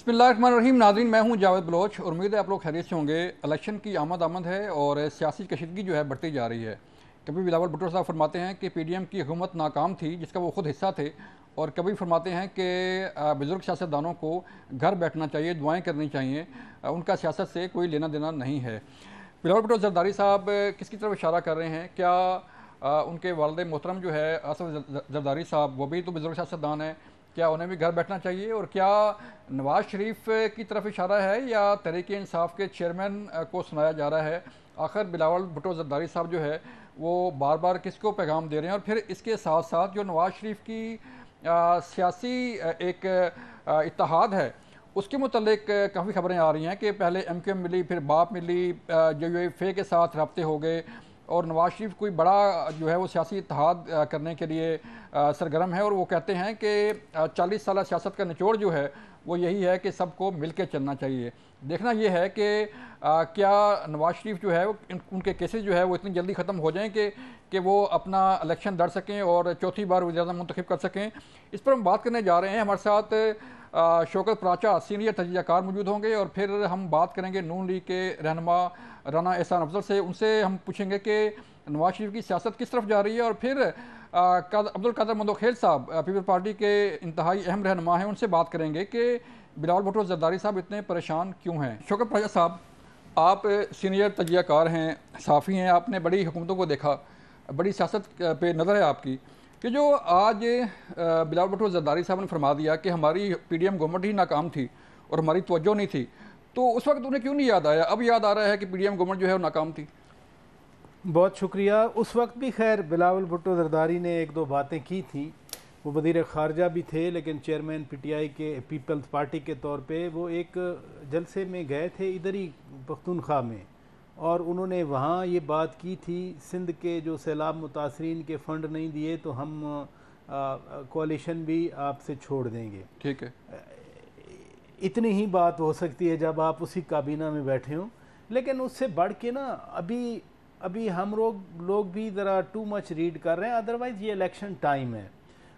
बिस्मिल्लाहिर्रहमानिर्रहीम। नाज़रीन, मैं हूं जावेद बलोच और उम्मीद है आप लोग खैरियत से होंगे। इलेक्शन की आमद है और सियासी कशीदगी जो है बढ़ती जा रही है। कभी बिलावल भुट्टो साहब फरमाते हैं कि पीडीएम की हुकूमत नाकाम थी जिसका वो खुद हिस्सा थे, और कभी फरमाते हैं कि बुज़ुर्ग सियासतदानों को घर बैठना चाहिए, दुआएँ करनी चाहिए, उनका सियासत से कोई लेना देना नहीं है। बिलावल भुट्टो ज़रदारी साहब किसकी तरफ इशारा कर रहे हैं? क्या उनके वालिद मोहतरम जो है असद ज़रदारी साहब, वो भी तो बुज़ुर्ग सियासतदान है, क्या उन्हें भी घर बैठना चाहिए? और क्या नवाज शरीफ की तरफ इशारा है या तहरीक इंसाफ के चेयरमैन को सुनाया जा रहा है? आखिर बिलावल भुट्टो ज़रदारी साहब जो है वो बार बार किसको पैगाम दे रहे हैं? और फिर इसके साथ साथ जो नवाज शरीफ की सियासी एक इत्तेहाद है उसके मुतल्लिक काफ़ी खबरें आ रही हैं कि पहले MQM मिली, फिर बाप मिली, JUIF के साथ रब्ते हो गए, और नवाज शरीफ कोई बड़ा जो है वो सियासी इत्तेहाद करने के लिए सरगर्म है। और वो कहते हैं कि 40 साल सियासत का निचोड़ जो है वो यही है कि सबको मिल के चलना चाहिए। देखना ये है कि क्या नवाज शरीफ जो है उनके केसेस जो है वो इतनी जल्दी ख़त्म हो जाएं कि वो अपना इलेक्शन लड़ सकें और चौथी बार वज़ीर-ए-आज़म मुंतखब कर सकें। इस पर हम बात करने जा रहे हैं। हमारे साथ शौकत प्राचा सीनियर तजियाकार मौजूद होंगे, और फिर हम बात करेंगे नून लीग के रहनुमा राना एहसान अफजल से। उनसे हम पूछेंगे कि नवाज शरीफ की सियासत किस तरफ जा रही है, और फिर अब्दुल कादर मंदोखेल साहब पीपल्स पार्टी के इंतहाई अहम रहनुमा हैं, उनसे बात करेंगे कि बिलावल भुट्टो ज़रदारी साहब इतने परेशान क्यों हैं। शौकत प्राचा साहब, आप सीनियर तजियाकार हैं, सहाफ़ी हैं, आपने बड़ी हुकूमतों को देखा, बड़ी सियासत पे नज़र है आपकी, कि जो आज बिलावल भुट्टो ज़रदारी साहब ने फरमा दिया कि हमारी PDM गवर्नमेंट ही नाकाम थी और हमारी तवज्जो नहीं थी, तो उस वक्त उन्हें क्यों नहीं याद आया? अब याद आ रहा है कि PDM गवर्नमेंट जो है वो नाकाम थी। बहुत शुक्रिया। उस वक्त भी खैर बिलावल भुट्टो ज़रदारी ने एक दो बातें की थी। वो वज़ीर ख़ारजा भी थे, लेकिन चेयरमैन PTI के पीपल्स पार्टी के तौर पे वो एक जलसे में गए थे इधर ही पख्तूनख्वा में, और उन्होंने वहाँ ये बात की थी सिंध के जो सैलाब मुतासरीन के फ़ंड नहीं दिए तो हम कोalition भी आपसे छोड़ देंगे। ठीक है, इतनी ही बात हो सकती है जब आप उसी काबीना में बैठे हों। लेकिन उससे बढ़ के ना अभी हम लोग भी ज़रा टू मच रीड कर रहे हैं। अदरवाइज़ ये इलेक्शन टाइम है।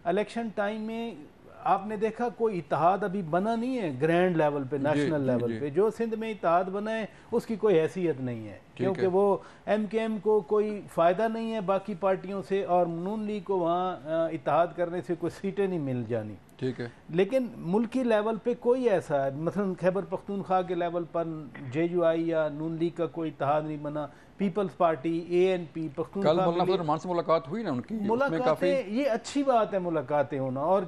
इलेक्शन टाइम में आपने देखा कोई इत्तेहाद अभी बना नहीं है ग्रैंड लेवल पे, नेशनल लेवल पे। जो सिंध में इत्तेहाद बना है उसकी कोई हैसियत नहीं है, क्योंकि वो MKM को कोई फ़ायदा नहीं है बाकी पार्टियों से, और नून लीग को वहाँ इत्तेहाद करने से कोई सीटें नहीं मिल जानी। ठीक है, लेकिन मुल्की लेवल पे कोई ऐसा है, मसलन खैबर पख्तूनख्वा के लेवल पर JUI या नून लीग का कोई इत्तेहाद नहीं बना। पीपल्स पार्टी, ANP, पख्तूनख्वा से मुलाकात हुई ना उनकी, मुलाकातें, ये अच्छी बात है मुलाकातें होना। और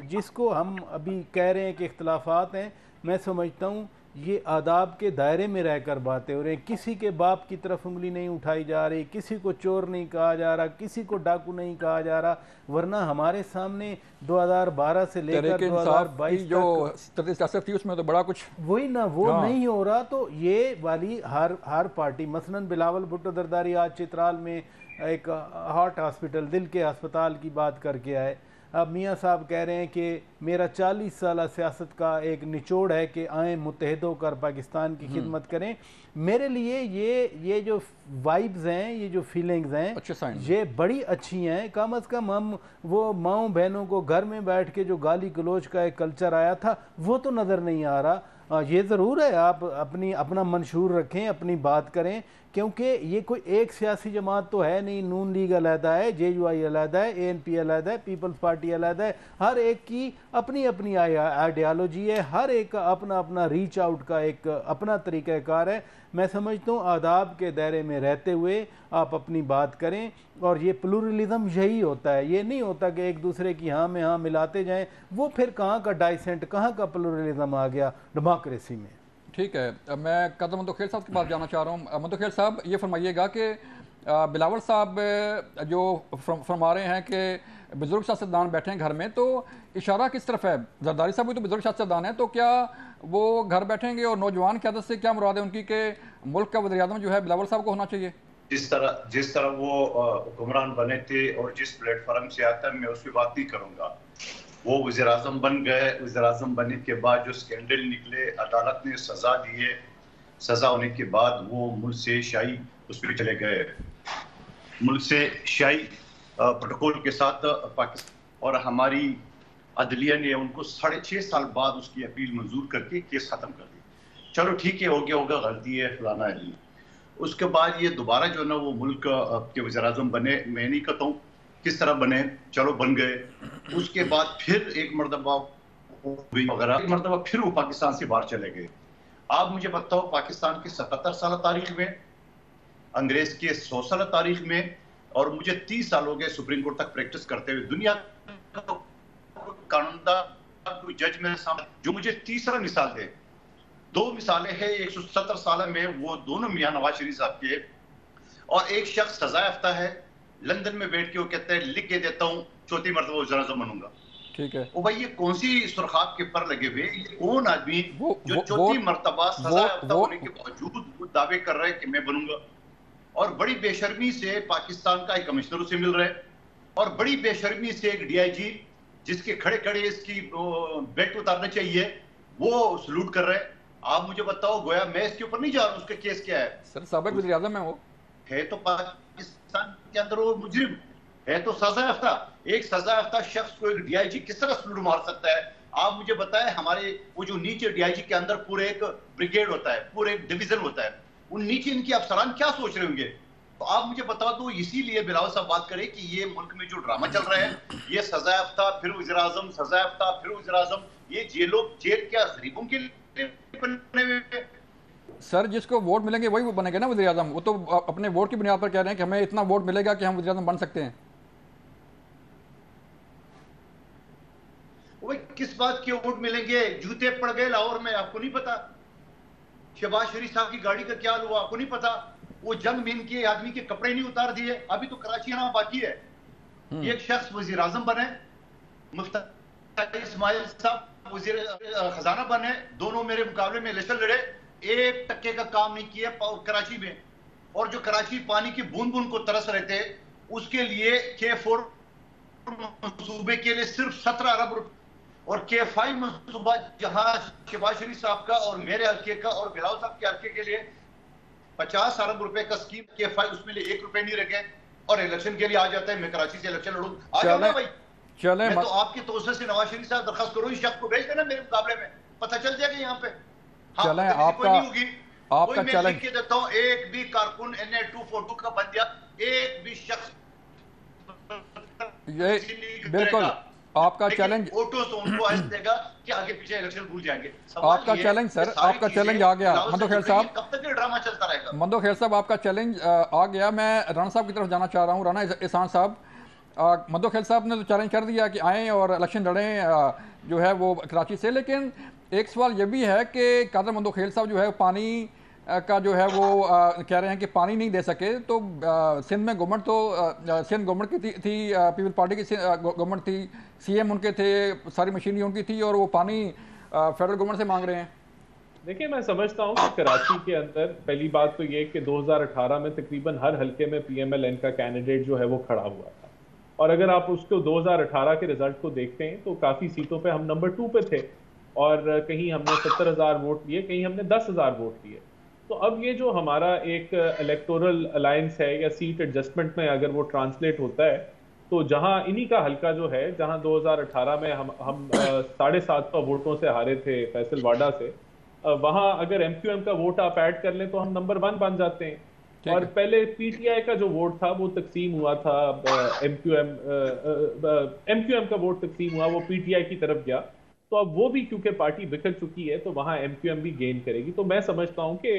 जिसको हम अभी कह रहे हैं कि इख्तलाफात हैं, मैं समझता हूँ ये आदाब के दायरे में रहकर बातें हो रही हैं। किसी के बाप की तरफ उंगली नहीं उठाई जा रही, किसी को चोर नहीं कहा जा रहा, किसी को डाकू नहीं कहा जा रहा। वरना हमारे सामने 2012 से लेकर 2022 जो सियासत थी उसमें तो बड़ा कुछ वही ना, वो नहीं हो रहा। तो ये वाली हर पार्टी, मसलन बिलावल भुट्टो ज़रदारी आज चित्राल में एक हार्ट हॉस्पिटल, दिल के अस्पताल की बात करके आए। अब मियाँ साहब कह रहे हैं कि मेरा 40 साल सियासत का एक निचोड़ है कि आएँ मुत्तहिद होकर पाकिस्तान की खिदमत करें। मेरे लिए ये जो वाइब्स हैं, ये जो फीलिंग्स हैं, ये बड़ी अच्छी हैं। कम अज़ कम हम वो माओ बहनों को घर में बैठ के जो गाली गलोच का एक कल्चर आया था वो तो नज़र नहीं आ रहा। ये ज़रूर है आप अपना मंशूर रखें, अपनी बात करें, क्योंकि ये कोई एक सियासी जमात तो है नहीं। नून लीग अलहदा है, JUI अलहदा है, ANP अलहदा है, पीपल्स पार्टी अलहदा है। हर एक की अपनी अपनी आइडियालॉजी है, हर एक का अपना अपना रीच आउट का एक अपना तरीक़ाकार है। मैं समझता हूँ आदाब के दायरे में रहते हुए आप अपनी बात करें, और ये प्लूरलिज्म यही होता है। ये नहीं होता कि एक दूसरे की हाँ में हाँ मिलाते जाएं। वो फिर कहाँ का डाइसेंट, कहाँ का प्लूरलिज्म आ गया डेमोक्रेसी में। ठीक है, मैं कादर मंदोखेल साहब की बात जानना चाह रहा हूँ। मंदोखेल साहब, ये फरमाइएगा कि बिलावल साहब जो फरमा रहे हैं कि बुजुर्ग सियासतदान बैठे हैं घर में, तो इशारा किस तरफ है? ज़रदारी साहब भी तो बुजुर्ग सियासतदान हैं, तो क्या वो घर बैठेंगे? और नौजवान क़यादत से क्या मुराद है उनकी कि मुल्क का वज़ीर-ए-आज़म जो है बिलावल साहब को होना चाहिए? जिस तरह वो हुक्मरान बने थे और जिस प्लेटफॉर्म से आता है, मैं उसकी बात नहीं करूँगा। वो वज़ीर-ए-आज़म बन गए, वज़ीर-ए-आज़म बनने के बाद जो स्कैंडल निकले, अदालत ने सज़ा दी है, सज़ा होने के बाद वो मुल्क से शाही उस पर चले गए, मुल्क से शाही प्रोटोकॉल के साथ पाकिस्तान। और हमारी अदलिया ने उनको 6.5 साल बाद उसकी अपील मंजूर करके केस खत्म कर दिया। चलो ठीक है, हो गया होगा, गलती है, फलाना है नहीं। उसके बाद ये दोबारा जो है ना वो मुल्क के वज़ीर-ए-आज़म बने। मैं नहीं कहता हूँ किस तरह बने, चलो बन गए। उसके बाद फिर एक मरतबा वगैरह, एक मरतबा फिर वो पाकिस्तान से बाहर चले गए। आप मुझे बताओ, पाकिस्तान की 77 साल तारीख में, अंग्रेज के 100 साल तारीख में, और मुझे 30 साल हो गए सुप्रीम कोर्ट तक प्रैक्टिस करते हुए, दुनिया का कानूनदान कोई जज मेरे सामने जो मुझे तीसरा मिसाल दे। 2 मिसालें हैं 170 साल में, वो दोनों मियां नवाज शरीफ साहब के, और एक शख्स सजा याफ्ता है, लंदन में बैठ के वो कहते हैं लिख के देता हूँ 4थी मरतबा वज़ीर-ए-आज़म बनूंगा। ठीक है। ओ भाई, ये कौन सी सुरखाब के पर लगे हुए, ये कौन आदमी जो वो 4थी मरतबा सजा याफ्ता होने के बावजूद वो दावे कर रहे हैं कि मैं बनूंगा, और बड़ी बेशर्मी से पाकिस्तान का एक कमिश्नर उसे मिल रहा है, और बड़ी बेशर्मी से एक डीआईजी जिसके खड़े खड़े इसकी बेल्ट उतारना चाहिए वो सलूट कर रहे हैं। आप मुझे बताओ, गोया मैं इसके ऊपर नहीं जा रहा हूं, उसका केस क्या है? सर साबिक वज़ीर-ए-आज़म है वो, है तो पाकिस्तान के अंदर वो मुजरिम है, तो सजा याफ्ता। एक सजा याफ्ता शख्स को एक डीआईजी किस तरह सलूट मार सकता है? आप मुझे बताएं, हमारे वो जो नीचे डीआईजी के अंदर पूरे एक ब्रिगेड होता है, पूरे एक डिवीजन होता है, उन नीचे इनकी अफसरान क्या सोच रहे होंगे? तो आप मुझे बता दो, इसीलिए बिलावल साहब बात करें कि ये मुल्क में जो ड्रामा चल रहा है, ये सजा याफ्ता फिर वज़ीर-ए-आज़म, सजा याफ्ता फिर वज़ीर-ए-आज़म, ये जेल क्या गरीबों के लिए बनने हुए? सर जिसको वोट मिलेंगे वही वो बनेगा ना वज़ीर-ए-आज़म। वो तो अपने वोट की बुनियाद पर कह रहे हैं कि हमें इतना वोट मिलेगा कि हम वज़ीर-ए-आज़म बन सकते हैं। वो किस बात के वोट मिलेंगे? जूते पड़ गए लाहौर में, आपको नहीं पता? शहबाज शरीफ साहब की गाड़ी का क्या हाल हुआ, आपको नहीं पता? वो जंग में इनके आदमी के कपड़े नहीं उतार दिए, अभी तो कराची आना बाकी है। एक शख्स वज़ीर-ए-आज़म बने, मुफ्ती इस्माइल साहब वज़ीर खजाना बने, दोनों मेरे मुकाबले में इलेक्शन लड़े, 1 टक्के का काम नहीं किया कराची में। और जो कराची पानी की बूंद बूंद को तरस रहे थे, उसके लिए K4 मंसूबे के लिए सिर्फ 17 अरब रुपए, और K5 मंसूबा जहां शहबाज शरीफ साहब का और मेरे हल्के का और बिलावल साहब के हल्के के लिए 50 अरब रुपए का स्कीम, K5 उसमें लिए 1 रुपए नहीं रखे, और इलेक्शन के लिए आ जाता है मैं कराची से इलेक्शन लड़ूं। आ जाओ ना भाई, चले मैं तो आपकी तोसे से नवाज शरीफ साहब दरखास्त करो, इस शख्स को भेज देना मेरे मुकाबले में, पता चल जाएगा यहाँ पे। चलें आपका मैं चैलेंज लिख के देता हूँ, एक भी कारकुन NA242 का बन गया, एक भी शख्स ये बिल्कुल आपका चैलेंज, वोटों से उनको ऐसे देगा कि आगे पीछे इलेक्शन भूल जाएंगे। आपका चैलेंज सर, आपका चैलेंज आ गया मंदो खेल साहब। कब तक ये ड्रामा चलता रहेगा? मंदो खेल साहब आपका चैलेंज आ गया। मैं राणा साहब की तरफ जाना चाह रहा हूँ, राणा एहसान साहब। मंदो खेल साहब ने तो चैलेंज कर दिया कि आएँ और इलेक्शन लड़ें जो है वो कराची से, लेकिन एक सवाल ये भी है कि कादर मंदो खेल साहब जो है पानी का जो है वो कह रहे हैं कि पानी नहीं दे सके। तो सिंध में गवर्नमेंट तो सिंध गवर्नमेंट की थी पीपल पार्टी की गवर्नमेंट थी, CM उनके थे, सारी मशीनरी उनकी थी, और वो पानी फेडरल गवर्नमेंट से मांग रहे हैं। देखिए, मैं समझता हूँ कि कराची के अंदर पहली बात तो ये कि 2018 में तकरीबन हर हल्के में PMLN का कैंडिडेट जो है वो खड़ा हुआ था, और अगर आप उसको 2018 के रिजल्ट को देखते हैं तो काफ़ी सीटों पे हम नंबर 2 पे थे, और कहीं हमने 70,000 वोट लिए, कहीं हमने 10,000 वोट लिए। तो अब ये जो हमारा एक इलेक्टोरल अलायंस है या सीट एडजस्टमेंट में अगर वो ट्रांसलेट होता है, तो जहां इन्हीं का हल्का जो है, जहां 2018 में हम 750 वोटों से हारे थे फैसल वाडा से, वहां अगर MQM का वोट आप ऐड कर लें तो हम नंबर 1 बन जाते हैं। और पहले PTI का जो वोट था वो तकसीम हुआ था, MQM का वोट तकसीम हुआ, वो PTI की तरफ गया। तो अब वो भी क्योंकि पार्टी बिखर चुकी है तो वहां MQM भी गेन करेगी। तो मैं समझता हूं कि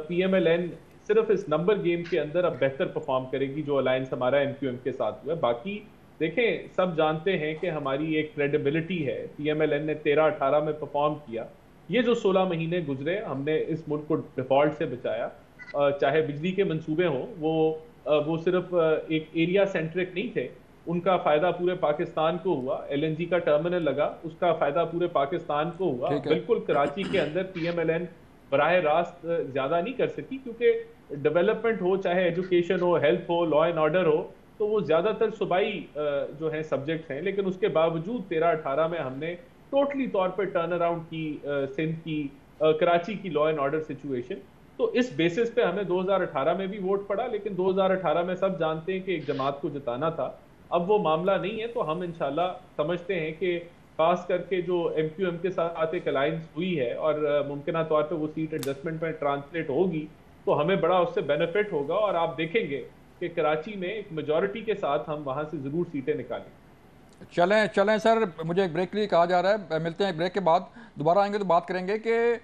PMLN सिर्फ इस नंबर गेम के अंदर अब बेहतर परफॉर्म करेगी जो अलायंस हमारा MQM के साथ हुआ है। बाकी देखें, सब जानते हैं कि हमारी एक क्रेडिबिलिटी है। PMLN ने 13-18 में परफॉर्म किया, ये जो 16 महीने गुजरे हमने इस मुल्क को डिफॉल्ट से बचाया। चाहे बिजली के मंसूबे हों, वो सिर्फ एक एरिया सेंट्रिक नहीं थे, उनका फायदा पूरे पाकिस्तान को हुआ। LNG का टर्मिनल लगा, उसका फायदा पूरे पाकिस्तान को हुआ। बिल्कुल कराची के अंदर PMLN बराह रास्त ज्यादा नहीं कर सकी, क्योंकि डेवलपमेंट हो, चाहे एजुकेशन हो, हेल्थ हो, लॉ एंड ऑर्डर हो, तो वो ज्यादातर सूबाई जो है सब्जेक्ट्स हैं। लेकिन उसके बावजूद 13-18 में हमने टोटली तौर पर टर्न अराउंड की सिंध की, कराची की लॉ एंड ऑर्डर सिचुएशन। तो इस बेसिस पे हमें 2018 में भी वोट पड़ा, लेकिन 2018 में सब जानते हैं कि एक जमात को जिताना था। अब वो मामला नहीं है, तो हम इंशाल्लाह समझते हैं कि खास करके जो MQM के साथ एक अलायंस हुई है और मुमकिन तौर पे वो सीट एडजस्टमेंट में ट्रांसलेट होगी, तो हमें बड़ा उससे बेनिफिट होगा और आप देखेंगे कि कराची में एक मेजॉरिटी के साथ हम वहां से जरूर सीटें निकालेंगे। चलें चलें सर, मुझे एक ब्रेक के लिए कहा जा रहा है, मिलते हैं एक ब्रेक के बाद। दोबारा आएंगे तो बात करेंगे कि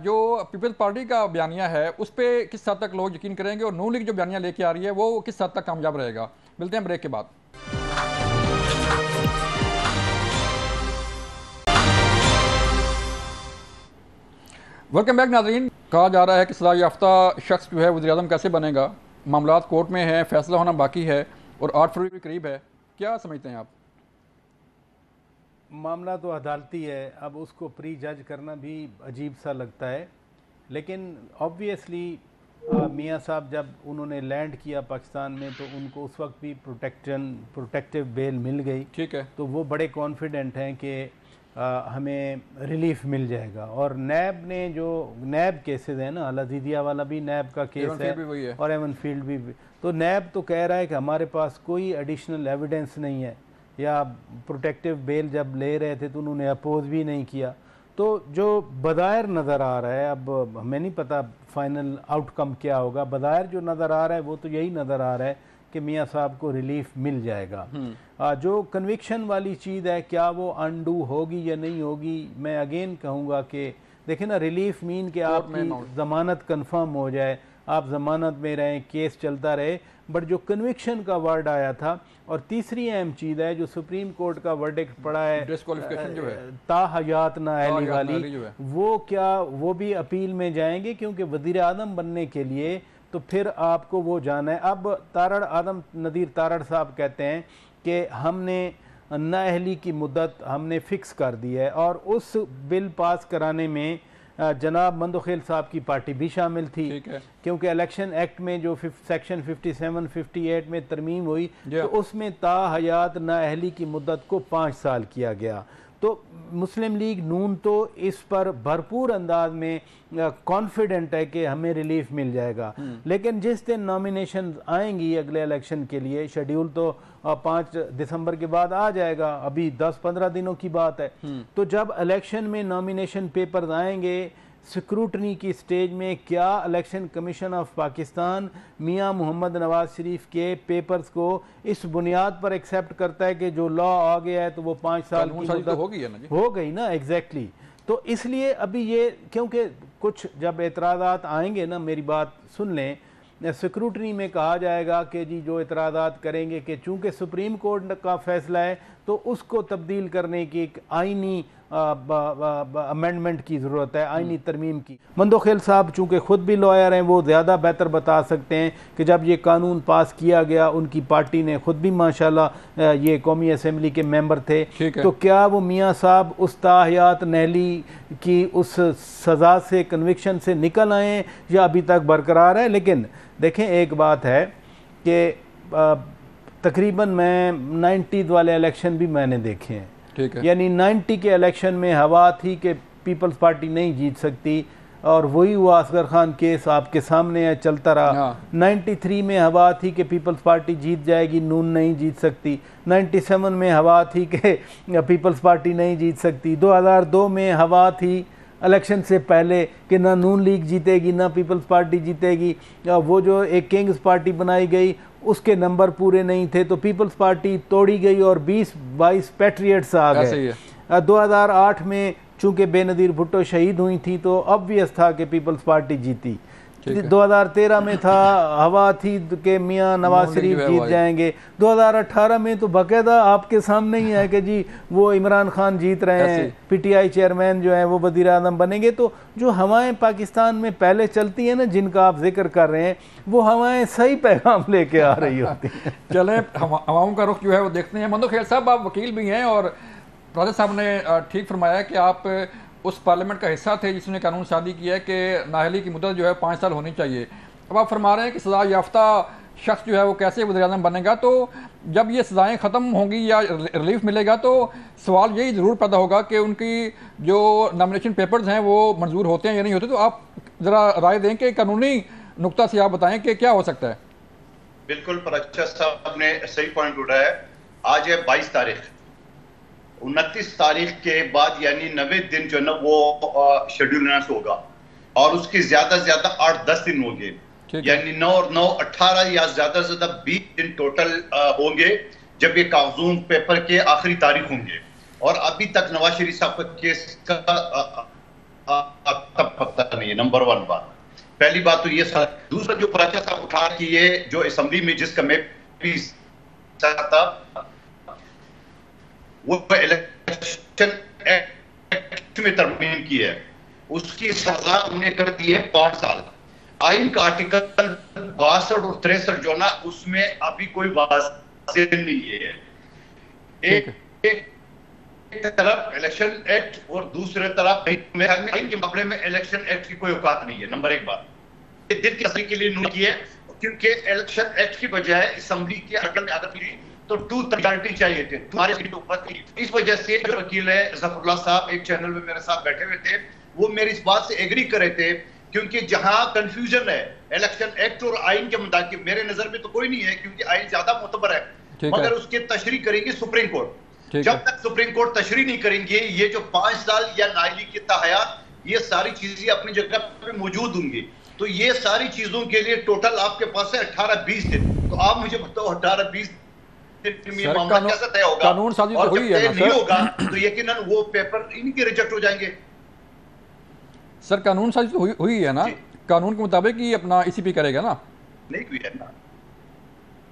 जो पीपल्स पार्टी का बयानिया है उस पर किस हद तक लोग यकीन करेंगे और नून लीग जो बयानिया लेके आ रही है वो किस हद तक कामयाब रहेगा। मिलते हैं ब्रेक के बाद। वेलकम बैक नाज़रीन। कहा जा रहा है कि सजा याफ्ता शख्स जो है वज़ीर-ए-आज़म कैसे बनेगा, मामलात कोर्ट में है, फैसला होना बाकी है और 8 फरवरी के करीब है, क्या समझते हैं आप? मामला तो अदालती है, अब उसको प्री जज करना भी अजीब सा लगता है, लेकिन ऑब्वियसली मियाँ साहब जब उन्होंने लैंड किया पाकिस्तान में तो उनको उस वक्त भी प्रोटेक्टिव बेल मिल गई। ठीक है, तो वो बड़े कॉन्फिडेंट हैं कि हमें रिलीफ मिल जाएगा। और नैब ने जो नैब केसेस हैं ना, अल-अज़ीज़िया वाला भी नैब का केस है और एवन फील्ड भी, तो नैब तो कह रहा है कि हमारे पास कोई एडिशनल एविडेंस नहीं है, या प्रोटेक्टिव बेल जब ले रहे थे तो उन्होंने अपोज भी नहीं किया। तो जो बदायर नज़र आ रहा है, अब हमें नहीं पता फाइनल आउटकम क्या होगा, बदायर जो नज़र आ रहा है वो तो यही नज़र आ रहा है कि मियाँ साहब को रिलीफ मिल जाएगा। जो कन्विक्शन वाली चीज़ है, क्या वो अनडू होगी या नहीं होगी, मैं अगेन कहूँगा कि देखें ना, रिलीफ मीन कि आपकी ज़मानत कंफर्म हो जाए, आप ज़मानत में रहें, केस चलता रहे, बट जो कन्विक्शन का वर्ड आया था। और तीसरी अहम चीज़ है जो सुप्रीम कोर्ट का वर्डिक्ट पड़ा है, डिस्क्वालिफिकेशन जो है ताहयात नाअहली वाली, वो क्या वो भी अपील में जाएंगे? क्योंकि वज़ीर आज़म बनने के लिए तो फिर आपको वो जाना है। अब तारड़ आदम नदीर तारड़ साहब कहते हैं कि हमने नाअहली की मुद्दत हमने फ़िक्स कर दी है, और उस बिल पास कराने में जनाब मंदोखेल साहब की पार्टी भी शामिल थी, क्योंकि इलेक्शन एक्ट में जो सेक्शन 57-58 में तरमीम हुई तो उसमें ताहयात नाअहली की मुद्दत को 5 साल किया गया। तो मुस्लिम लीग नून तो इस पर भरपूर अंदाज में कॉन्फिडेंट है कि हमें रिलीफ मिल जाएगा, लेकिन जिस दिन नॉमिनेशन आएंगी अगले इलेक्शन के लिए, शेड्यूल तो 5 दिसंबर के बाद आ जाएगा, अभी 10-15 दिनों की बात है, तो जब इलेक्शन में नॉमिनेशन पेपर्स आएंगे स्क्रूटनी की स्टेज में, क्या इलेक्शन कमीशन ऑफ पाकिस्तान मियां मोहम्मद नवाज शरीफ के पेपर्स को इस बुनियाद पर एक्सेप्ट करता है कि जो लॉ आ गया है तो वो 5 साल की मुद्दत हो गई ना, एग्जैक्टली। तो इसलिए अभी ये, क्योंकि कुछ जब एतराज़ात आएंगे ना, मेरी बात सुन लें, स्क्रूटनी में कहा जाएगा कि जी जो एतराज़ात करेंगे कि चूँकि सुप्रीम कोर्ट का फैसला है तो उसको तब्दील करने की एक आइनी अमेंडमेंट की ज़रूरत है, आइनी तरमीम की। मंदोखेल साहब चूँकि ख़ुद भी लॉयर हैं, वो ज़्यादा बेहतर बता सकते हैं कि जब ये कानून पास किया गया, उनकी पार्टी ने ख़ुद भी माशाल्लाह ये कौमी असम्बली के मेंबर थे, तो क्या वो मियाँ साहब उस ताहयात नाअहली की उस सज़ा से, कन्विक्शन से निकल आए या अभी तक बरकरार है? लेकिन देखें, एक बात है कि तकरीबन मैं 90s वाले इलेक्शन भी मैंने देखे हैं, यानी 90 के इलेक्शन में हवा थी कि पीपल्स पार्टी नहीं जीत सकती, और वही हुआ, असगर खान केस आपके सामने है, चलता रहा। 93 में हवा थी कि पीपल्स पार्टी जीत जाएगी, नून नहीं जीत सकती। 97 में हवा थी कि पीपल्स पार्टी नहीं जीत सकती। 2002 में हवा थी इलेक्शन से पहले कि ना नून लीग जीतेगी ना पीपल्स पार्टी जीतेगी। वो जो एक किंग्स पार्टी बनाई गई उसके नंबर पूरे नहीं थे तो पीपल्स पार्टी तोड़ी गई और 20-22 पैट्रियट्स आ गए। 2008 में चूंकि बेनज़ीर भुट्टो शहीद हुई थी तो ऑब्वियस था कि पीपल्स पार्टी जीती। 2013 में था, हवा थी कि मियां नवाज शरीफ जीत जाएंगे। 2018 में तो बाकायदा आपके सामने ही है कि जी वो इमरान खान जीत रहे हैं, पीटीआई चेयरमैन जो है वो वज़ीर आज़म बनेंगे। तो जो हवाएं पाकिस्तान में पहले चलती हैं ना, जिनका आप जिक्र कर रहे हैं, वो हवाएं सही पैगाम लेके आ रही होती हैं। चलें, हवाओं का रुख जो है वो देखते हैं। मंदोखेल साहब, आप वकील भी हैं और राजा साहब ने ठीक फरमाया कि आप उस पार्लियामेंट का हिस्सा थे जिसने कानून शादी किया है कि नाअहली की मुद्दत जो है 5 साल होनी चाहिए। अब आप फरमा रहे हैं कि सज़ा याफ्ता शख्स जो है वो कैसे वज़ीर-ए-आज़म बनेगा, तो जब ये सज़ाएँ ख़त्म होंगी या रिलीफ मिलेगा तो सवाल यही ज़रूर पैदा होगा कि उनकी जो नॉमिनेशन पेपर्स हैं वो मंजूर होते हैं या नहीं होते। तो आप ज़रा राय दें कि कानूनी नुक्ता से आप बताएं कि क्या हो सकता है। बिल्कुल, परच्चा साहब ने सही पॉइंट उठाया है। आज है 22 तारीख, 29 तारीख के बाद यानी 90 दिन जो है ना वो शेड्यूल अनाउंस होगा और उसके ज्यादा से ज्यादा 8-10 दिन होंगे, यानी 9 और 9 18 या ज्यादा से ज्यादा 20 दिन टोटल होंगे जब ये कागजों पेपर के आखिरी तारीख होंगे। और अभी तक नवाज शरीफ साहब का केस का पता नहीं है। नंबर 1 बात, पहली बात तो ये सर। दूसरा जो पर्चा साहब उठा कि ये जो असेंबली में जिसका मैं भी था वो इलेक्शन एक्ट में तरमीम की है, उसकी सजा उन्हें कर दी है 5 साल। आइन का आर्टिकल 62 और 63 जो ना उसमें अभी कोई वाज़ेह नहीं है। एक तरफ इलेक्शन एक्ट और दूसरे तरफ आइन के मामले में इलेक्शन एक्ट की कोई औकात नहीं है। नंबर 1 बात, ये दिल की असली के लिए नहीं है, क्योंकि इलेक्शन एक्ट की बजाय असेंबली के आर्टिकल में अगर तो 2/3 चाहिए थे तुम्हारे इस वजह से जो वकील है जफरुल्लाह साहब एक चैनल में मेरे साथ बैठे हुए थे, वो मेरी इस बात से एग्री कर रहे थे, क्योंकि जहां कंफ्यूजन है इलेक्शन एक्ट और आइन के मुताबिक मेरे नजर में तो कोई नहीं है, क्योंकि आइन ज्यादा मोतबर है, मगर उसके तशरीह करेंगे सुप्रीम कोर्ट। जब तक सुप्रीम कोर्ट तशरीह नहीं करेंगे ये जो 5 साल या नाइली की तहयात, ये सारी चीजें अपनी जगह पे मौजूद होंगी। तो ये सारी चीजों के लिए टोटल आपके पास है 18-20 दिन। तो आप मुझे बताओ 18-20 मामला कैसे तय होगा? कानून साजी तो हुई है ना नहीं होगा तो यकीनन वो पेपर इनके रिजेक्ट हो जाएंगे। सर कानून साजी तो हुई है ना, कानून के मुताबिक ही अपना ईसीपी करेगा ना? नहीं हुई है ना,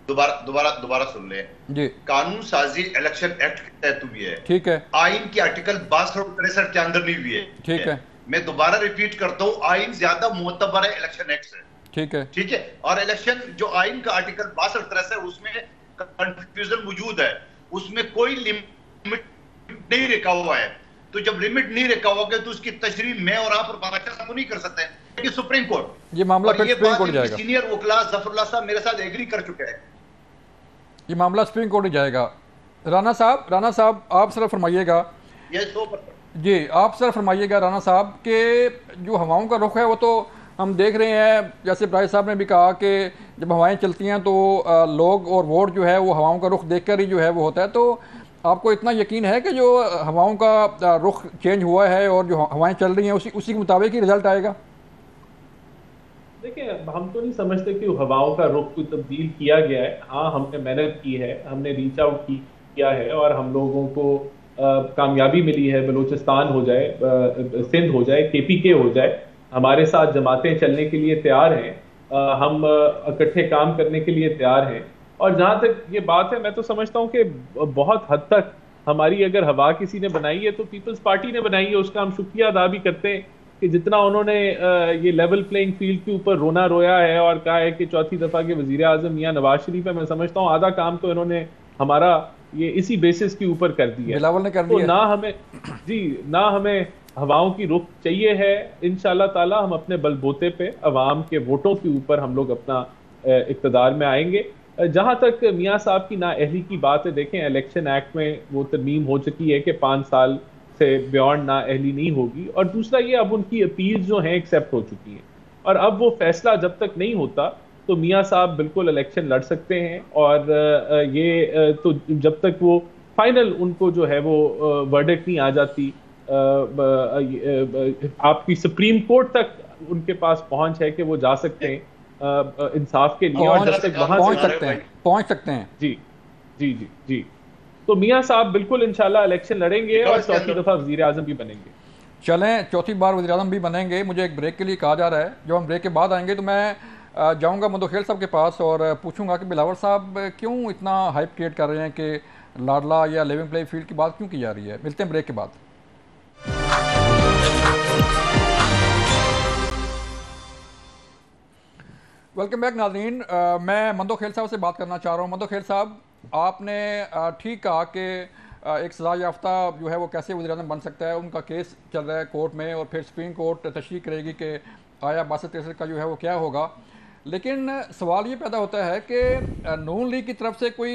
दोबारा सुन ले जी। कानून साजी इलेक्शन एक्ट के तहत हुई है, ठीक है। आइन के आर्टिकल 62 और 63 के अंदर नहीं हुई है, ठीक है। मैं दोबारा रिपीट करता हूँ, आइन ज्यादा मोतबर है इलेक्शन एक्ट से, ठीक है, ठीक है। और इलेक्शन जो आइन का आर्टिकल 62 और 63 है उसमें कंफ्यूजन मौजूद है, उसमें कोई लिमिट नहीं रखा हुआ है। तो जब लिमिट नहीं रखा होगा तो उसकी तशरीह मैं और आप और बादशाह साहब नहीं कर सकते हैं, कि सुप्रीम कोर्ट ये मामला फिर सुप्रीम कोर्ट जाएगा। सीनियर वकील जफरुल्लाह साहब मेरे साथ एग्री कर चुके हैं, ये मामला सुप्रीम कोर्ट ही जाएगा। राना साहब आप सर फरमाइएगा। ये 100% जी, आप सर फरमाइएगा राना साहब के जो हवाओं का रुख है वो तो हम देख रहे हैं, जैसे इब्राहिम साहब ने भी कहा कि जब हवाएं चलती हैं तो लोग और वोट जो है वो हवाओं का रुख देखकर ही जो है वो होता है। तो आपको इतना यकीन है कि जो हवाओं का रुख चेंज हुआ है और जो हवाएं चल रही हैं उसी के मुताबिक ही रिजल्ट आएगा? देखिए, हम तो नहीं समझते कि हवाओं का रुख को तब्दील किया गया है। हाँ, हमने मेहनत की है, हमने रीच आउट किया है और हम लोगों को कामयाबी मिली है। बलूचिस्तान हो जाए, सिंध हो जाए, KPK हो जाए, हमारे साथ जमातें चलने के लिए तैयार हैं, हम इकट्ठे काम करने के लिए तैयार हैं। और जहाँ तक ये बात है, मैं तो समझता हूँ कि बहुत हद तक हमारी अगर हवा किसी ने बनाई है तो पीपल्स पार्टी ने बनाई है। उसका हम शुक्रिया अदा भी करते हैं कि जितना उन्होंने ये लेवल प्लेइंग फील्ड के ऊपर रोना रोया है और कहा है कि चौथी दफा के वजीर आजम मियां नवाज शरीफ है, मैं समझता हूँ आधा काम तो इन्होंने हमारा ये इसी बेसिस के ऊपर कर दिया। बिलावल ने कर दिया। तो ना हमें हवाओं की रुख चाहिए है। इंशाल्लाह ताला हम अपने बलबूते पे अवाम के वोटों के ऊपर हम लोग अपना इक़्तिदार में आएंगे। जहां तक मियां साहब की नाअहली की बात है, देखें इलेक्शन एक्ट में वो तरमीम हो चुकी है कि 5 साल से बियॉन्ड नाअहली नहीं होगी। और दूसरा ये, अब उनकी अपील जो है एक्सेप्ट हो चुकी है और अब वो फैसला जब तक नहीं होता तो मियां साहब बिल्कुल इलेक्शन लड़ सकते हैं। और ये तो जब तक वो फाइनल उनको जो है वो वर्डिक्ट नहीं आ जाती, आपकी सुप्रीम कोर्ट तक उनके पास पहुंच है कि वो जा सकते हैं इंसाफ के लिए, और जब तक वहां पहुंच सकते हैं। जी जी जी जी, तो मियां साहब बिल्कुल इंशाल्लाह इलेक्शन लड़ेंगे और चौथी दफा वजीर आजम भी बनेंगे। चलें, चौथी बार वजीर आजम भी बनेंगे। मुझे एक ब्रेक के लिए कहा जा रहा है, जब हम ब्रेक के बाद आएंगे तो मैं जाऊंगा मंदोखेल साहब के पास और पूछूंगा कि बिलावल साहब क्यों इतना हाइप क्रिएट कर रहे हैं कि लाडला या लिविंग प्ले फील्ड की बात क्यों की जा रही है। मिलते हैं ब्रेक के बाद। वेलकम बैक नाज़रीन, मैं मंदोखेल साहब से बात करना चाह रहा हूँ। मंदोखेल साहब, आपने ठीक कहा कि एक सजा याफ्ता जो है वो कैसे वज़ीर आज़म बन सकता है। उनका केस चल रहा है कोर्ट में और फिर सुप्रीम कोर्ट तशरीह करेगी कि आया 62-63 का जो है वो क्या होगा। लेकिन सवाल ये पैदा होता है कि नून लीग की तरफ से कोई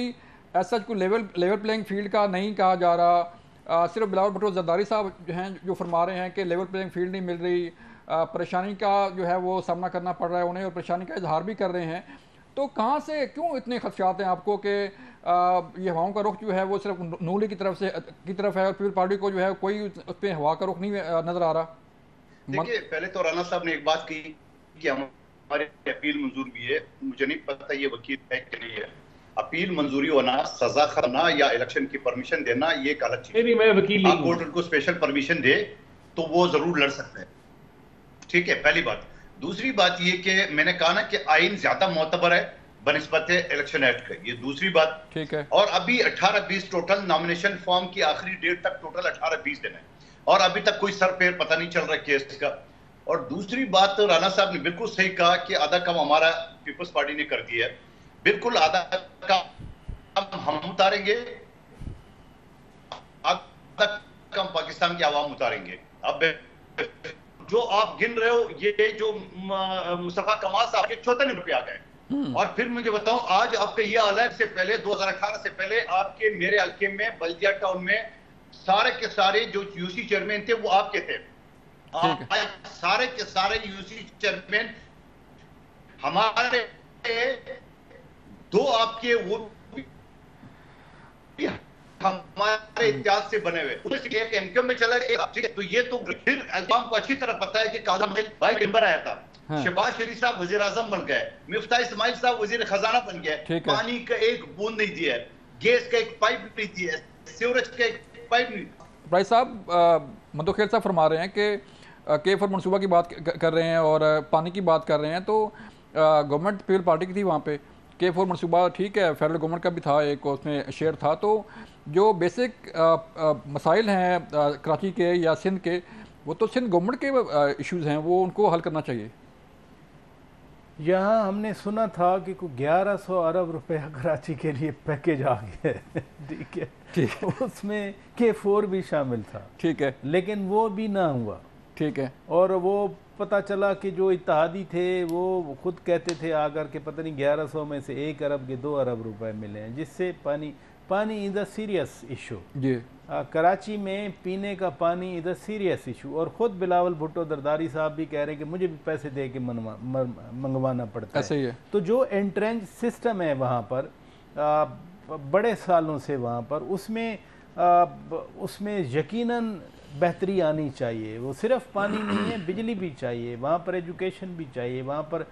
ऐसा कोई लेवल प्लेइंग फील्ड का नहीं कहा जा रहा। सिर्फ बिलावल भुट्टो जरदारी साहब हैं जो फरमा रहे हैं कि लेवल प्लेइंग फील्ड नहीं मिल रही, परेशानी का जो है वो सामना करना पड़ रहा है उन्हें और परेशानी का इजहार भी कर रहे हैं। तो कहाँ से क्यों इतने खदशात हैं आपको कि ये हवाओं का रुख जो है वो सिर्फ नून लीग की तरफ है और पीपल पार्टी को जो है कोई उस पर हवा का रुख नहीं नजर आ रहा। देखिए, पहले तो राणा साहब ने एक बात की कि हमारी अपील मंजूर भी है। मुझे नहीं पता ये वकील है कि नहीं है। अपील मंजूरी होना, सजा करना या इलेक्शन की परमिशन देना, ये एक अलग चीज है। मैं वकील आप कोर्ट उनको स्पेशल परमिशन दे तो वो जरूर लड़ सकते हैं, ठीक है, पहली बात। दूसरी बात ये कि मैंने कहा ना कि आइन ज्यादा मोतबर है बनिस्बत इलेक्शन एक्ट के, ये दूसरी बात, ठीक है। और अभी 18-20 टोटल नॉमिनेशन फॉर्म की आखिरी डेट तक टोटल 18-20 दिन है और अभी तक कोई सर पैर पता नहीं चल रहा केस का। और दूसरी बात, राणा साहब ने बिल्कुल सही कहा कि आधा काम हमारा पीपल्स पार्टी ने कर दिया है। बिल्कुल आधा काम हम उतारेंगे, आधा काम पाकिस्तान की आवाम उतारेंगे। अब जो आप गिन रहे हो, ये जो मुस्तफा कमाल साहब के 54 रुपये आ गए। और फिर मुझे बताओ, आज आपका ये हाल है, से पहले 2018 से पहले आपके मेरे हल्के में बल्दिया टाउन में सारे के सारे जो यूसी चेयरमैन थे वो आपके थे। सारे के सारे यूसी चेयरमैन हमारे, दो आपके वो हमारे इतिहास से बने हुए, एक एमक्यू में चला गया, ठीक है। तो ये तो फिर अवाम को अच्छी तरह पता है कि काजम भाई टिम्बर आया था, शहबाज शरीफ साहब वजीर आजम बन गए, मिफ्ता इस्माइल साहब वजीर खजाना बन गए, पानी का एक बूंद नहीं दिया, गैस का एक पाइप नहीं दिया, सीवरेज का एक पाइप नहीं। भाई साहब, मंदोखेर साहब फरमा रहे हैं कि के4 मनसूबा की बात कर रहे हैं और पानी की बात कर रहे हैं, तो गवर्नमेंट पीपल पार्टी की थी वहाँ पे, के4 मनसूबा ठीक है, फेडरल गवर्नमेंट का भी था, एक उसमें शेयर था। तो जो बेसिक मसाइल हैं कराची के या सिंध के, वो तो सिंध गवर्नमेंट के इश्यूज़ हैं, वो उनको हल करना चाहिए। यहाँ हमने सुना था कि कुछ 1100 अरब रुपया कराची के लिए पैकेज आ गया है, ठीक है, उसमें के4 भी शामिल था, ठीक है, लेकिन वो भी ना हुआ, ठीक है। और वो पता चला कि जो इत्तेहादी थे वो खुद कहते थे आकर के पता नहीं 1100 में से 1 अरब के 2 अरब रुपए मिले हैं, जिससे पानी इज अ सीरियस इशू जी। कराची में पीने का पानी इज अ सीरियस इशू। और ख़ुद बिलावल भुट्टो दरदारी साहब भी कह रहे हैं कि मुझे भी पैसे दे के मंगवाना पड़ता है। तो जो एंट्रेंच सिस्टम है वहाँ पर बड़े सालों से वहाँ पर, उसमें यकीनन बेहतरी आनी चाहिए। वो सिर्फ पानी नहीं है, बिजली भी चाहिए वहाँ पर, एजुकेशन भी चाहिए वहाँ पर,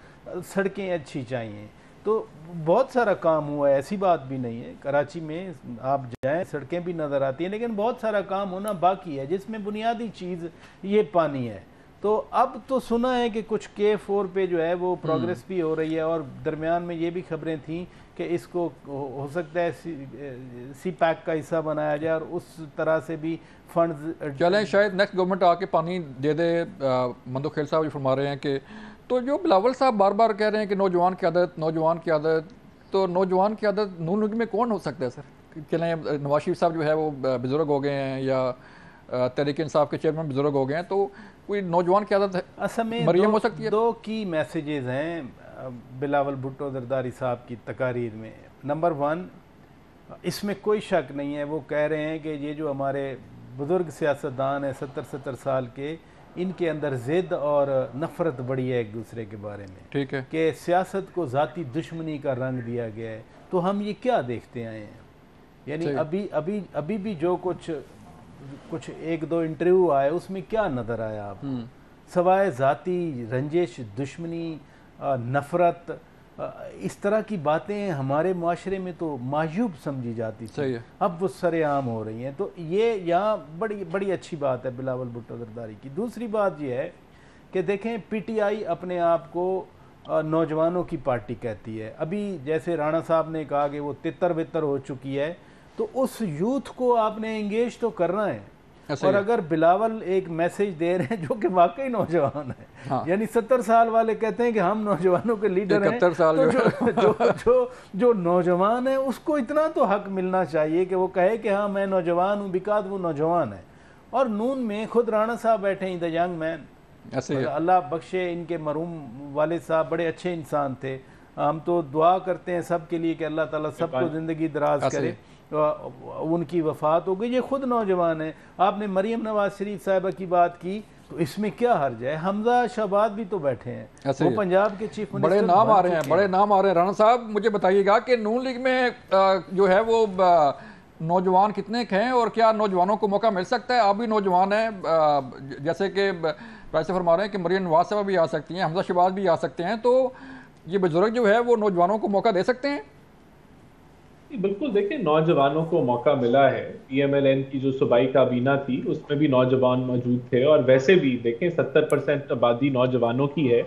सड़कें अच्छी चाहिए। तो बहुत सारा काम हुआ है, ऐसी बात भी नहीं है। कराची में आप जाएं, सड़कें भी नज़र आती हैं, लेकिन बहुत सारा काम होना बाकी है, जिसमें बुनियादी चीज़ ये पानी है। तो अब तो सुना है कि कुछ के4 पे जो है वो प्रोग्रेस भी हो रही है, और दरमियान में ये भी खबरें थीं कि इसको हो सकता है सी पैक का हिस्सा बनाया जाए और उस तरह से भी फंड्स चलें, शायद नेक्स्ट गवर्नमेंट आके पानी दे दे। मंदोखेर साहब फरमा रहे हैं कि, तो जो बिलावल साहब बार बार कह रहे हैं कि नौजवान की आदत, नौजवान की आदत, तो नौजवान की आदत नून लीग में कौन हो सकता है सर? चलें, नवाज शरीफ साहब जो है वो बुजुर्ग हो गए हैं, या तहरीक इंसाफ के चेयरमैन बुजुर्ग हो गए हैं, तो कोई नौजवान की आदत असल में मरियम हो सकती है। 2 की मैसेजेस हैं बिलावल भुट्टो दरदारी साहब की तकारीर में। नंबर 1, इसमें कोई शक नहीं है, वो कह रहे हैं कि ये जो हमारे बुजुर्ग सियासतदान हैं 70-70 साल के, इनके अंदर ज़िद और नफ़रत बढ़ी है एक दूसरे के बारे में, ठीक है, कि सियासत को ज़ाती दुश्मनी का रंग दिया गया है। तो हम ये क्या देखते आए हैं? यानी अभी भी जो कुछ 1-2 इंटरव्यू आए, उसमें क्या नज़र आया आपको? सवाए ज़ाती रंजिश, दुश्मनी, नफ़रत, इस तरह की बातें हमारे माशरे में तो मायूब समझी जाती थी, अब वो सरेआम हो रही हैं। तो ये यहाँ बड़ी अच्छी बात है बिलावल भुट्टो दरदारी की। दूसरी बात ये है कि देखें, पीटीआई अपने आप को नौजवानों की पार्टी कहती है। अभी जैसे राणा साहब ने कहा कि वो तितर बितर हो चुकी है, तो उस यूथ को आपने एंगेज तो करना है। और अगर बिलावल एक मैसेज दे रहे हैं जो कि वाकई नौजवान है, हाँ, यानी 70 साल वाले कहते हैं कि हम नौजवानों के लीडर हैं, तो जो नौजवान है उसको इतना तो हक मिलना चाहिए कि वो कहे कि हाँ मैं नौजवान हूँ, बिकॉज वो नौजवान है। और नून में खुद राणा साहब बैठे हैं, द यंग मैन, अल्लाह बख्शे, इनके मरहूम वालिद साहब बड़े अच्छे इंसान थे। हम तो दुआ करते हैं सब के लिए कि अल्लाह ताला सबको ज़िंदगी दराज करे। उनकी वफ़ात हो गई, ये खुद नौजवान है। आपने मरीम नवाज शरीफ साहिबा की बात की, तो इसमें क्या हर्ज है? हमजा शहबाज भी तो बैठे हैं, वो पंजाब के चीफ मिनिस्टर, बड़े नाम आ रहे हैं, बड़े नाम आ रहे हैं। राणा साहब मुझे बताइएगा कि नून लीग में जो है वो नौजवान कितने हैं और क्या नौजवानों को मौका मिल सकता है? आप भी नौजवान हैं, जैसे कि वैसे फरमा रहे हैं कि मरियम नवाज साहब भी आ सकती हैं, हमजा शहबाज भी आ सकते हैं, तो ये बुजुर्ग जो है वो नौजवानों को मौका दे सकते हैं? बिल्कुल, देखिए नौजवानों को मौका मिला है। पीएमएलएन की जो सूबाई काबीना थी उसमें भी नौजवान मौजूद थे, और वैसे भी देखें 70% आबादी नौजवानों की है,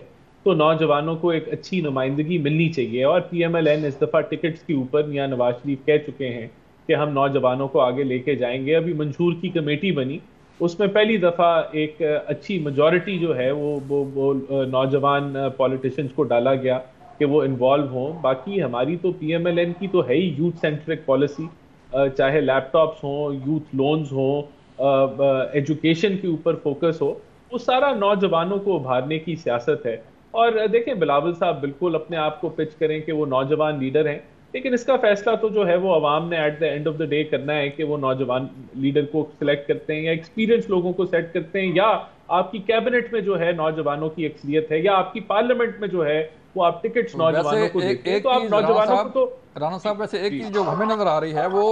तो नौजवानों को एक अच्छी नुमाइंदगी मिलनी चाहिए। और पीएमएलएन इस दफ़ा टिकट्स के ऊपर मियां नवाज शरीफ कह चुके हैं कि हम नौजवानों को आगे लेके जाएंगे। अभी मंशूर की कमेटी बनी, उसमें पहली दफ़ा एक अच्छी मेजॉरिटी जो है वो नौजवान पॉलिटिशियंस को डाला गया कि वो इन्वॉल्व हों। बाकी हमारी तो पीएमएलएन की तो है ही यूथ सेंट्रिक पॉलिसी, चाहे लैपटॉप्स हों, यूथ लोन्स हों, एजुकेशन के ऊपर फोकस हो, वो सारा नौजवानों को उभारने की सियासत है। और देखें बिलावल साहब बिल्कुल अपने आप को पिच करें कि वो नौजवान लीडर हैं, लेकिन इसका फैसला तो जो है वो अवाम ने at the end of the day करना है कि वो नौजवान लीडर को सिलेक्ट करते हैं या एक्सपीरियंस लोगों को सेट करते हैं, या आपकी कैबिनेट में जो है नौजवानों की अक्सरियत है, या आपकी पार्लियामेंट में जो है वो आप टिकट्स नौजवानों को देते हैं। तो आप नौजवानों को तो राणा साहब वैसे एक चीज़ जो हमें नजर आ रही है वो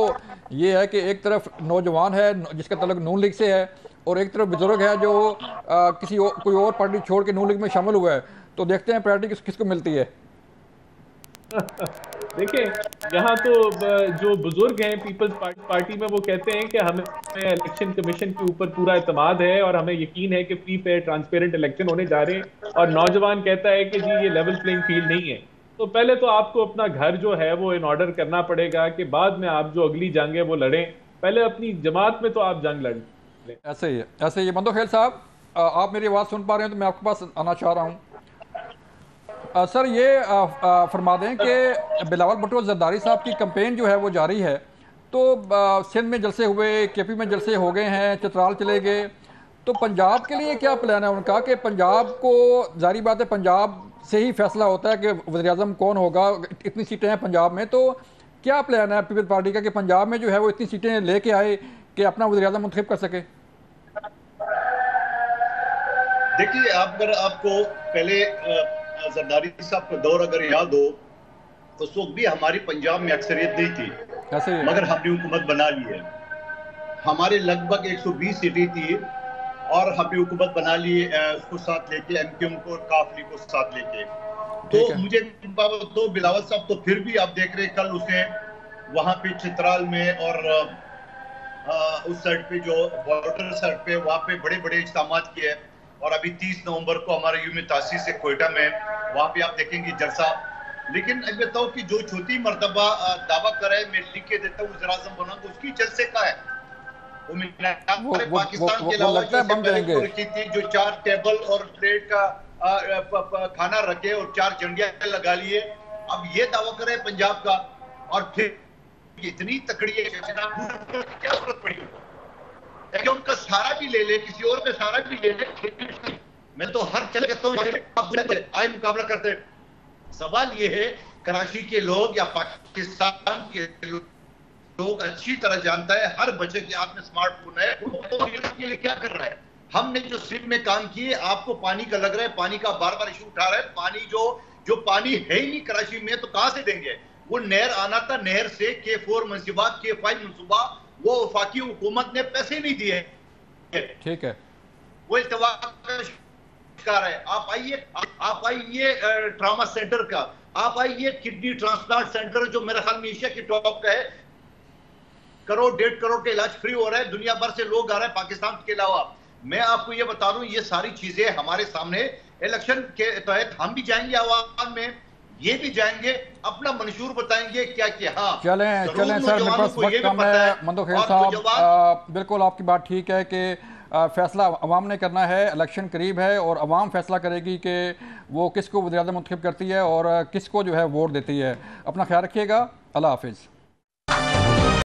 ये है कि एक तरफ नौजवान है जिसका तल्लुक नून लीग से है, और एक तरफ बुजुर्ग है जो कोई और पार्टी छोड़ के नून लीग में शामिल हुआ है। तो देखते हैं प्रायोरिटी किसको मिलती है। देखिए यहाँ तो जो बुजुर्ग हैं पीपल्स पार्टी में, वो कहते हैं कि हमें इलेक्शन कमीशन के ऊपर पूरा एतमाद है और हमें यकीन है कि फ्री फेयर ट्रांसपेरेंट इलेक्शन होने जा रहे हैं। और नौजवान कहता है कि जी ये लेवल प्लेइंग फील्ड नहीं है। तो पहले तो आपको अपना घर जो है वो इन ऑर्डर करना पड़ेगा कि बाद में आप जो अगली जंग है वो लड़ें। पहले अपनी जमात में तो आप जंग लड़ लें। ऐसे ही है, ऐसे ही। मंदोखेल साहब आप मेरी आवाज़ सुन पा रहे हैं तो मैं आपके पास आना चाह रहा हूँ। सर ये फरमा दें कि बिलावल भुट्टो जरदारी साहब की कैंपेन जो है वो जारी है, तो सिंध में जलसे हुए, केपी में जलसे हो गए हैं, चित्राल चले गए, तो पंजाब के लिए क्या प्लान है उनका? कि पंजाब को जारी बात है पंजाब से ही फैसला होता है कि वज़ीर-ए-आज़म कौन होगा, इतनी सीटें हैं पंजाब में, तो क्या प्लान है पीपल्स पार्टी का कि पंजाब में जो है वो इतनी सीटें लेके आए कि अपना वज़ीर-ए-आज़म मुंतखब कर सके? देखिए अगर आपको पहले जरदारी साहब का दौर अगर याद हो, उस वक्त भी हमारी पंजाब में अक्सरियत नहीं थी, मगर हमने हुकूमत बना ली है। हमारे लगभग 120 सीटें थी और हमने हुकूमत बना ली उसको साथ लेके, एमक्यूएम को, काफली को साथ लेके। तो मुझे तो बिलावल साहब तो फिर भी आप देख रहे कल उसे वहां पे चित्राल में और उस साइड पे जो बॉर्डर साइड पे वहां पे बड़े बड़े इज्तिमा किए। और अभी 30 नवंबर को हमारे यूम तासीस से कोयटा में वहां पे आप देखेंगे जलसा। लेकिन अब बताओ कि जो छोटी मर्तबा दावा करे मैं लिख के देता हूँ वज़ीर-ए-आज़म बनाऊंगा, उसकी जलसे का है वो पाकिस्तान के अलावा जो 4 टेबल और प्लेट का खाना रखे और 4 झंडियां लगा लिए। अब ये दावा करे पंजाब का, और फिर इतनी तकड़ी क्या जरूरत पड़ी कि उनका सारा भी ले ले, किसी और का सारा भी ले ले। मैं तो हर चले कहता हूँ आए मुकाबला करते। सवाल ये है कराची के लोग या पाकिस्तान के लोग अच्छी तरह जानता है, हर बच्चे के हाथ में स्मार्टफोन है, तो ये लिए क्या कर रहा है। हमने जो सिर्फ में काम किए, आपको पानी का लग रहा है, पानी का बार बार इशू उठा रहा है। पानी जो पानी है ही नहीं कराची में, तो कहां से देंगे? वो नहर आना था, नहर से K4 मनसूबा, K5 मनसूबा, वो वफाकी हुकूमत ने पैसे नहीं दिए। ठीक है, वो इल्तवा का शिकार है। आप आइए ट्रामा सेंटर का, आप आइए किडनी ट्रांसप्लांट सेंटर जो मेरे ख्याल में एशिया की टॉप का है, 1 करोड़ 1.5 करोड़ के इलाज फ्री हो रहा है, दुनिया भर से लोग आ रहे हैं पाकिस्तान के अलावा। मैं आपको ये बता दूं, ये सारी चीजें हमारे सामने। इलेक्शन के तहत हम भी जाएंगे आवाम में, ये भी जाएंगे, अपना मंशूर बताएंगे क्या क्या। हाँ चलें सर, मेरे पास वक्त कम है। मंदोखेल साहब बिल्कुल आपकी बात ठीक है कि फैसला अवाम ने करना है, इलेक्शन करीब है और अवाम फैसला करेगी कि वो किसको वज़ीर-ए-आज़म मुंतखब करती है और किसको जो है वोट देती है। अपना ख्याल रखिएगा, अल्लाह हाफिज़।